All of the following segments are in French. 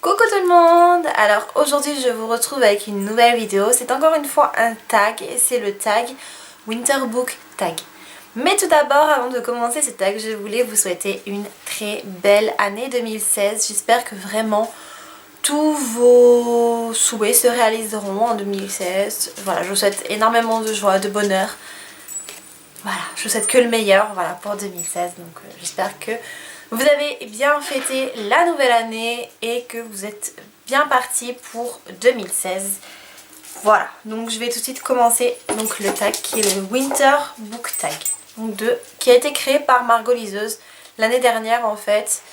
Coucou tout le monde. Alors aujourd'hui je vous retrouve avec une nouvelle vidéo. C'est encore une fois un tag et c'est le tag Winter Book Tag. Mais tout d'abord, avant de commencer ce tag, je voulais vous souhaiter une très belle année 2016. J'espère que vraiment tous vos souhaits se réaliseront en 2016. Voilà, je vous souhaite énormément de joie, de bonheur. Voilà, je vous souhaite que le meilleur pour 2016. Donc j'espère que vous avez bien fêté la nouvelle année et que vous êtes bien partis pour 2016. Voilà, donc je vais tout de suite commencer donc le tag qui est le Winter Book Tag. Donc qui a été créé par Margot Liseuse l'année dernière en fait.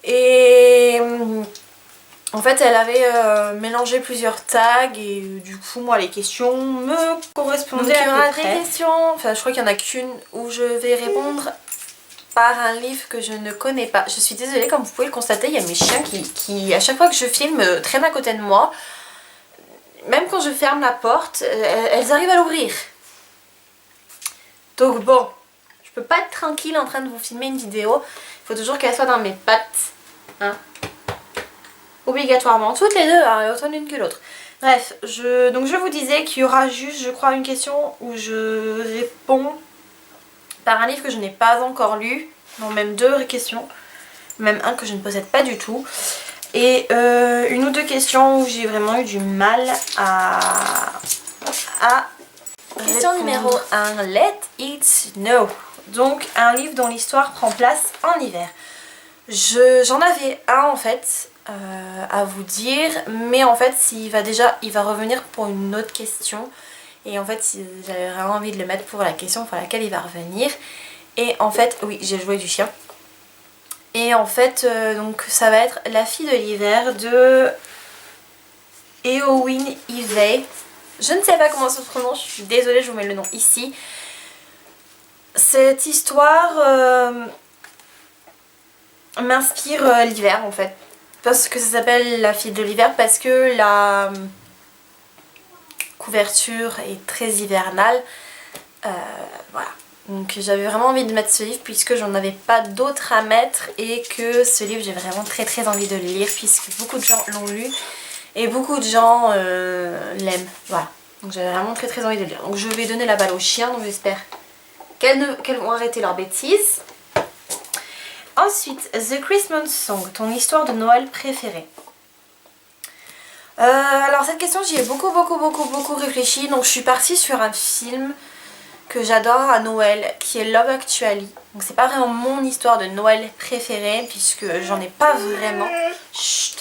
Et en fait elle avait mélangé plusieurs tags et du coup moi les questions me correspondaient à peu près. Enfin je crois qu'il n'y en a qu'une où je vais répondre par un livre que je ne connais pas. Je suis désolée, comme vous pouvez le constater, il y a mes chiens qui à chaque fois que je filme traînent à côté de moi. Même quand je ferme la porte, elles arrivent à l'ouvrir. Donc bon, je peux pas être tranquille en train de vous filmer une vidéo. Il faut toujours qu'elle soit dans mes pattes. Hein. Obligatoirement. Toutes les deux, hein, autant l'une que l'autre. Bref, donc je vous disais qu'il y aura juste, je crois, une question où je réponds par un livre que je n'ai pas encore lu. Non, même deux questions. Même un que je ne possède pas du tout. Et une ou deux questions où j'ai vraiment eu du mal à question répondre. Numéro 1, Let It Snow. Donc un livre dont l'histoire prend place en hiver. J'en avais un en fait à vous dire, mais en fait il va revenir pour une autre question. Et en fait j'avais vraiment envie de le mettre pour la question pour laquelle il va revenir. Et en fait, oui, j'ai joué du chien. Et en fait, donc ça va être La fille de l'hiver de Éowyn Ivey. Je ne sais pas comment ça se prononce, je suis désolée, je vous mets le nom ici. Cette histoire m'inspire l'hiver en fait. Parce que ça s'appelle La fille de l'hiver, parce que la couverture est très hivernale. Voilà. Donc j'avais vraiment envie de mettre ce livre puisque j'en avais pas d'autres à mettre et que ce livre j'ai vraiment très envie de le lire puisque beaucoup de gens l'ont lu et beaucoup de gens l'aiment. Voilà. Donc j'avais vraiment très envie de le lire. Donc je vais donner la balle aux chiens, donc j'espère qu'elles vont arrêter leurs bêtises. Ensuite, The Christmas Song, ton histoire de Noël préférée. Alors cette question j'y ai beaucoup réfléchi, donc je suis partie sur un film que j'adore à Noël qui est Love Actually. Donc c'est pas vraiment mon histoire de Noël préférée puisque j'en ai pas vraiment. Chut.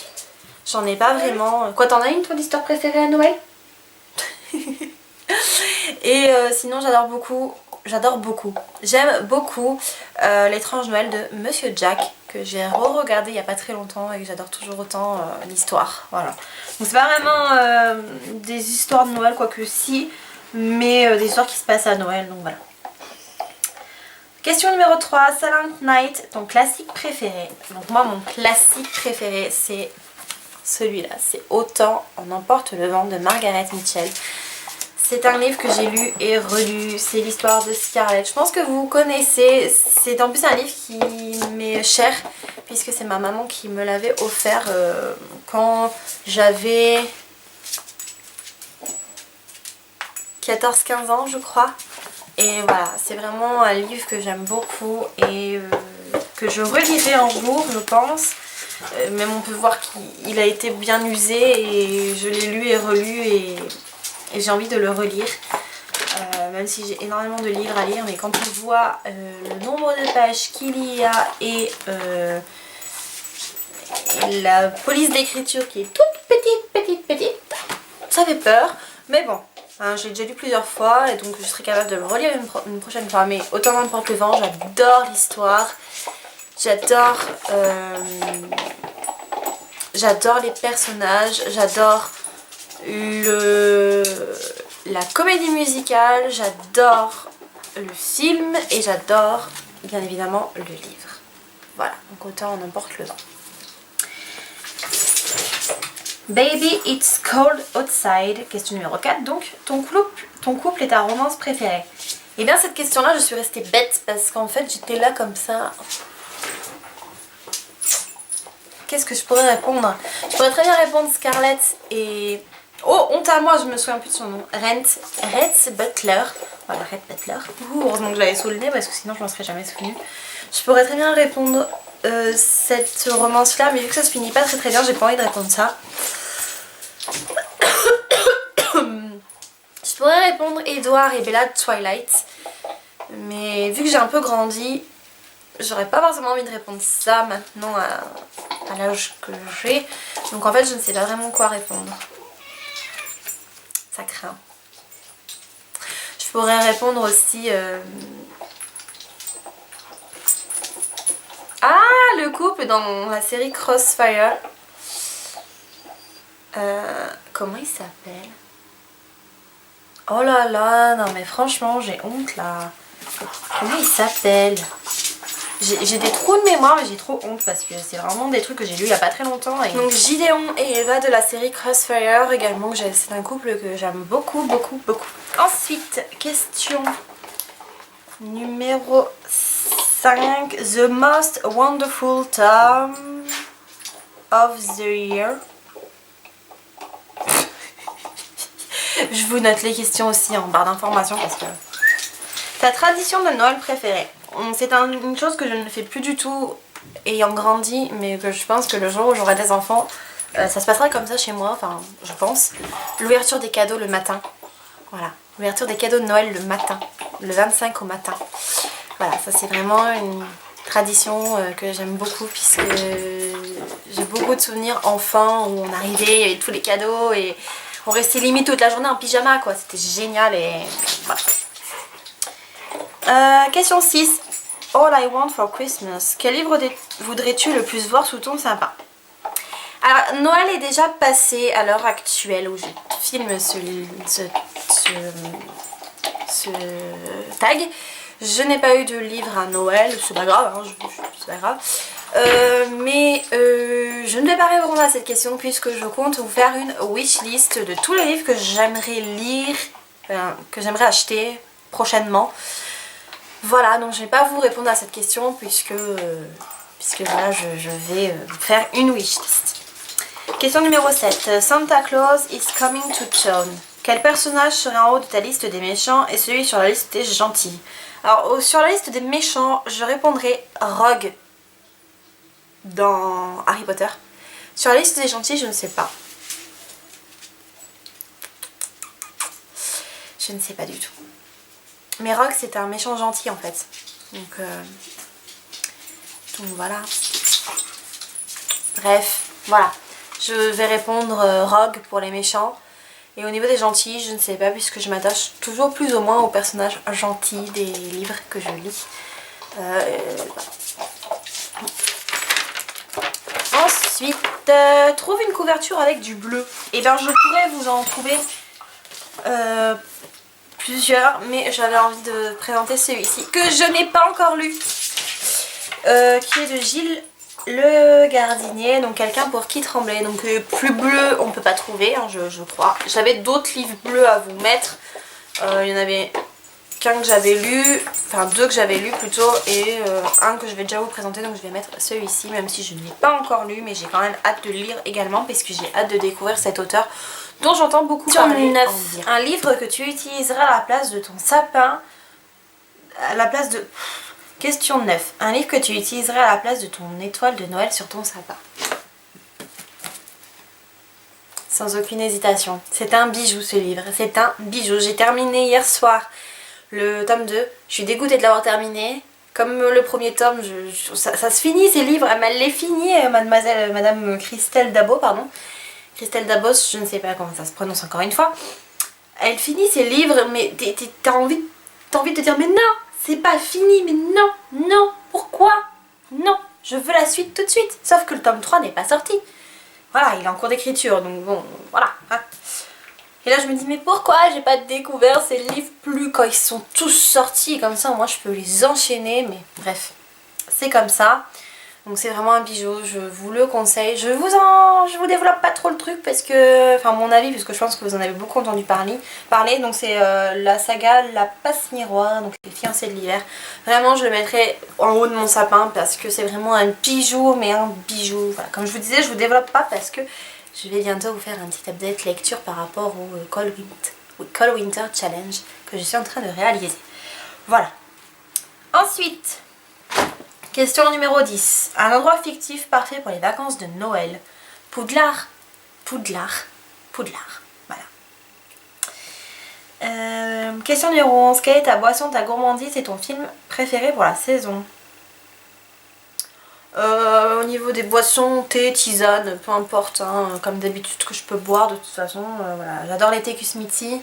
J'en ai pas vraiment. Quoi, t'en as une toi d'histoire préférée à Noël? Et sinon j'aime beaucoup L'étrange Noël de Monsieur Jack que j'ai re-regardé il y a pas très longtemps et que j'adore toujours autant l'histoire. Voilà. Donc c'est pas vraiment des histoires de Noël, quoique si, mais des histoires qui se passent à Noël, donc voilà. Question numéro 3, Silent Night, ton classique préféré. Donc moi mon classique préféré c'est celui-là, c'est Autant en emporte le vent de Margaret Mitchell. C'est un livre que j'ai lu et relu, c'est l'histoire de Scarlett. Je pense que vous connaissez, c'est en plus un livre qui m'est cher puisque c'est ma maman qui me l'avait offert quand j'avais 14-15 ans je crois. Et voilà, c'est vraiment un livre que j'aime beaucoup et que je relirai un jour je pense. Même on peut voir qu'il a été bien usé et je l'ai lu et relu et j'ai envie de le relire. Même si j'ai énormément de livres à lire, mais quand on voit le nombre de pages qu'il y a et la police d'écriture qui est toute petite, ça fait peur. Mais bon, hein, j'ai déjà lu plusieurs fois et donc je serai capable de le relire une prochaine fois. Mais Autant n'emporte le vent, j'adore l'histoire. J'adore les personnages, j'adore la comédie musicale, j'adore le film et j'adore bien évidemment le livre. Voilà, donc Autant on emporte le vent. Baby It's Cold Outside, question numéro 4. Donc ton couple est ta romance préférée. Et bien cette question là je suis restée bête parce qu'en fait j'étais là comme ça. qu'est-ce que je pourrais répondre? Je pourrais très bien répondre Scarlett et... Oh, honte à moi, je me souviens plus de son nom. Rhett Butler. Voilà, Rhett Butler. Heureusement que je l'avais sous le nez parce que sinon je m'en serais jamais souvenue. Je pourrais très bien répondre cette romance-là, mais vu que ça se finit pas très bien, j'ai pas envie de répondre ça. Je pourrais répondre Edward et Bella de Twilight. Mais vu que j'ai un peu grandi, j'aurais pas forcément envie de répondre ça maintenant à l'âge que j'ai. Donc en fait, je ne sais pas vraiment quoi répondre. Ça craint. Je pourrais répondre aussi... Ah, le couple dans la série Crossfire. Comment il s'appelle? Oh là là, non mais franchement, j'ai honte là. Comment il s'appelle? J'ai des trous de mémoire mais j'ai trop honte parce que c'est vraiment des trucs que j'ai lus il y a pas très longtemps. Donc Gideon et Eva de la série Crossfire également, c'est un couple que j'aime beaucoup. Ensuite, question numéro 5. The most wonderful time of the year. Je vous note les questions aussi en barre d'informations parce que... Ta tradition de Noël préférée? C'est une chose que je ne fais plus du tout ayant grandi, mais que je pense que le jour où j'aurai des enfants, ça se passera comme ça chez moi, enfin je pense. L'ouverture des cadeaux le matin. Voilà, l'ouverture des cadeaux de Noël le matin, le 25 au matin. Voilà, ça c'est vraiment une tradition que j'aime beaucoup puisque j'ai beaucoup de souvenirs enfants où on arrivait, il y avait tous les cadeaux et on restait limite toute la journée en pyjama quoi, c'était génial et voilà. Question 6. All I Want for Christmas. Quel livre voudrais-tu le plus voir sous ton sapin? Alors Noël est déjà passé à l'heure actuelle où je filme ce tag. Je n'ai pas eu de livre à Noël, c'est pas grave, hein, c'est pas grave. Mais je ne vais pas répondre à cette question puisque je compte vous faire une wishlist de tous les livres que j'aimerais lire, que j'aimerais acheter prochainement. Voilà, donc je ne vais pas vous répondre à cette question puisque voilà, je vais vous faire une wishlist. Question numéro 7. Santa Claus is coming to town. Quel personnage serait en haut de ta liste des méchants et celui sur la liste des gentils? Alors sur la liste des méchants, je répondrai Rogue dans Harry Potter. Sur la liste des gentils, je ne sais pas. Je ne sais pas du tout. Mais Rogue c'est un méchant gentil en fait. Donc voilà. Bref, voilà. Je vais répondre Rogue pour les méchants. Et au niveau des gentils, je ne sais pas puisque je m'attache toujours plus ou moins aux personnages gentils des livres que je lis. Ensuite, trouve une couverture avec du bleu. Et bien je pourrais vous en trouver plusieurs, mais j'avais envie de présenter celui-ci que je n'ai pas encore lu, qui est de Gilles Le Gardinier, donc quelqu'un pour qui trembler. Donc plus bleu on peut pas trouver, hein, je crois. J'avais d'autres livres bleus à vous mettre, il y en avait qu'un que j'avais lu, enfin deux que j'avais lu plutôt, et un que je vais déjà vous présenter, donc je vais mettre celui-ci, même si je ne l'ai pas encore lu, mais j'ai quand même hâte de le lire également, parce que j'ai hâte de découvrir cet auteur dont j'entends beaucoup parler. 9. Un livre que tu utiliseras à la place de ton sapin, à la place de... Question 9. Un livre que tu utiliserais à la place de ton étoile de Noël sur ton sapin. Sans aucune hésitation. C'est un bijou ce livre. C'est un bijou. J'ai terminé hier soir le tome 2. Je suis dégoûtée de l'avoir terminé. Comme le premier tome, ça se finit ces livres. Elle les finit, madame Christelle Dabo, pardon. Christelle Dabos, je ne sais pas comment ça se prononce encore une fois. Elle finit ses livres, mais t'as envie de te dire mais non, c'est pas fini, mais non, pourquoi? Non, je veux la suite tout de suite. Sauf que le tome 3 n'est pas sorti. Voilà, il est en cours d'écriture, donc bon, voilà. Hein. Et là je me dis mais pourquoi j'ai pas découvert ces livres plus quand ils sont tous sortis, comme ça moi je peux les enchaîner, mais bref, c'est comme ça. Donc c'est vraiment un bijou, je vous le conseille. Je vous développe pas trop le truc parce que, enfin mon avis, parce que je pense que vous en avez beaucoup entendu parler. Donc c'est la saga La Passe Miroir, donc les fiancés de l'hiver. Vraiment je le mettrai en haut de mon sapin parce que c'est vraiment un bijou, mais un bijou. Voilà. Comme je vous disais, je vous développe pas parce que je vais bientôt vous faire un petit update lecture par rapport au Cold Winter Challenge que je suis en train de réaliser. Voilà. Ensuite... question numéro 10. Un endroit fictif parfait pour les vacances de Noël. Poudlard. Poudlard. Poudlard. Voilà. Question numéro 11. Quelle est ta boisson, ta gourmandise et ton film préféré pour la saison? Au niveau des boissons, thé, tisane, peu importe. Hein, comme d'habitude que je peux boire de toute façon. Voilà. J'adore les thés Kusmiti.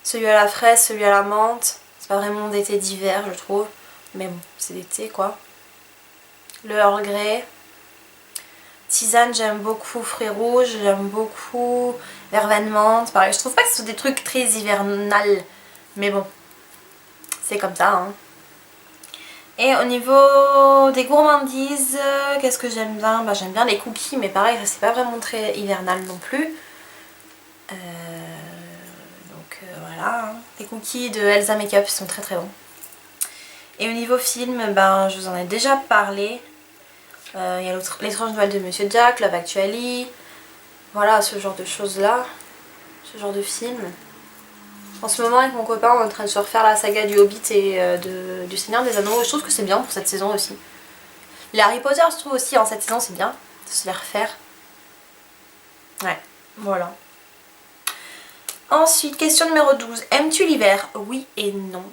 Celui à la fraise, celui à la menthe. C'est pas vraiment des thés d'hiver je trouve. Mais bon, c'est des thés quoi. Le Earl Grey. Tisane, j'aime beaucoup fruits rouges, j'aime beaucoup verveine menthe. Pareil, je trouve pas que ce sont des trucs très hivernales, mais bon, c'est comme ça. Hein. Et au niveau des gourmandises, qu'est-ce que j'aime bien? Bah, j'aime bien les cookies, mais pareil, c'est pas vraiment très hivernal non plus. Voilà, hein. Les cookies de Elsa Makeup sont très très bons. Et au niveau film, ben, je vous en ai déjà parlé. Il y a l'étrange Noël de Monsieur Jack, Love Actually, voilà ce genre de choses là, ce genre de film. En ce moment avec mon copain on est en train de se refaire la saga du Hobbit et du Seigneur des Anneaux et je trouve que c'est bien pour cette saison aussi. Les Harry Potter je trouve aussi en cette saison c'est bien de se les refaire. Ouais, voilà. Ensuite, question numéro 12. Aimes-tu l'hiver? Oui et non.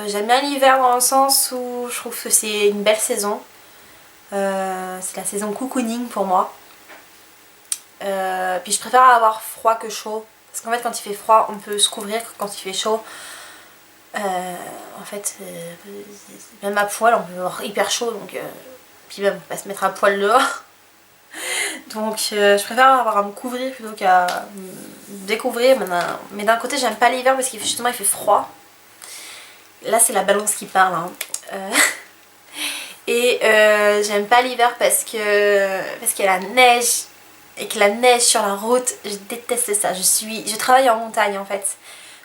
J'aime bien l'hiver dans le sens où je trouve que c'est une belle saison. C'est la saison cocooning pour moi. Puis je préfère avoir froid que chaud. Parce qu'en fait quand il fait froid on peut se couvrir, quand il fait chaud en fait même à poil on peut avoir hyper chaud donc puis même on va se mettre à poil dehors. Donc je préfère avoir à me couvrir plutôt qu'à me découvrir. Mais d'un côté j'aime pas l'hiver parce qu'il justement il fait froid. Là c'est la balance qui parle hein. Et j'aime pas l'hiver parce qu'il y a la neige. Et que la neige sur la route, je déteste ça. Je travaille en montagne en fait.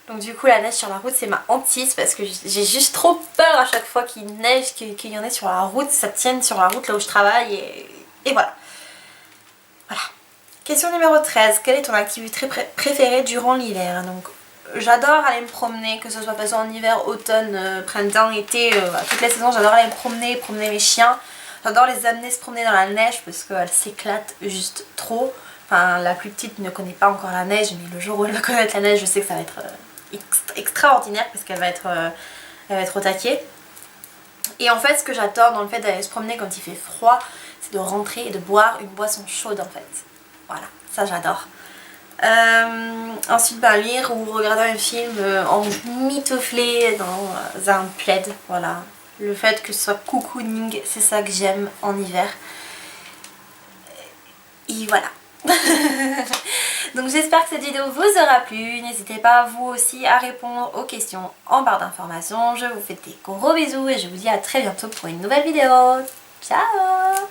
Donc du coup la neige sur la route c'est ma hantise parce que j'ai juste trop peur à chaque fois qu'il neige, qu'il y en ait sur la route, ça tienne sur la route là où je travaille et voilà. Voilà. Question numéro 13. Quelle est ton activité préférée durant l'hiver? Donc j'adore aller me promener, que ce soit passé en hiver, automne, printemps, été, toutes les saisons j'adore aller me promener mes chiens. J'adore les amener se promener dans la neige parce qu'elles s'éclatent juste trop. Enfin, la plus petite ne connaît pas encore la neige, mais le jour où elle va connaître la neige, je sais que ça va être extraordinaire parce qu'elle va être au taquet. Et en fait, ce que j'adore dans le fait d'aller se promener quand il fait froid, c'est de rentrer et de boire une boisson chaude en fait. Voilà, ça j'adore. Ensuite, lire ou regarder un film en mitouflé dans un plaid, voilà. Le fait que ce soit cocooning, c'est ça que j'aime en hiver. Et voilà. Donc j'espère que cette vidéo vous aura plu. N'hésitez pas vous aussi à répondre aux questions en barre d'informations. Je vous fais des gros bisous et je vous dis à très bientôt pour une nouvelle vidéo. Ciao!